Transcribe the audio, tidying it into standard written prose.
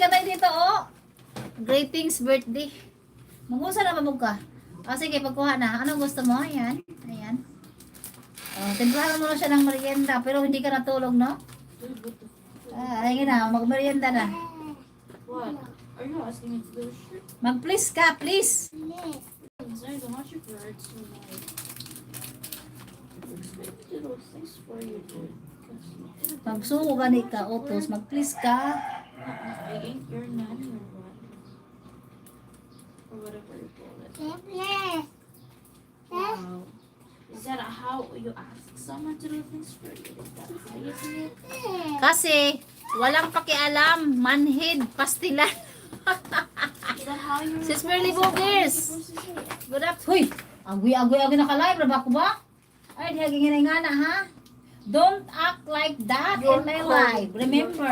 ka tayo dito, oh. Greetings birthday. Magusa na babog ka. O sige, pagkuha na. Anong gusto mo? Ayan. Ayan. O, timplahan mo na siya ng merienda. Pero hindi ka natulog, no? Ayun na, magmerienda na. What? Are you asking me to do a shirt? Mag-please ka, please. Sorry, don't watch your birds so like. Expect to do those things for you, dude. Magsuko ka ni ka, utos. Mag-please ka. I ain't your nanny or what? Or whatever you call it. Wow. Is that how you ask someone to do things for you? Is that how you say it? Kasi, walang pakialam. Manhid, pastilan. Is that how you Sis Merly Bogers. supposed to say it? Good up. Huy! Agoy naka-live. Raba ko ba? Ay, di hagingin nga na, ha? Don't act like that in my life. Remember.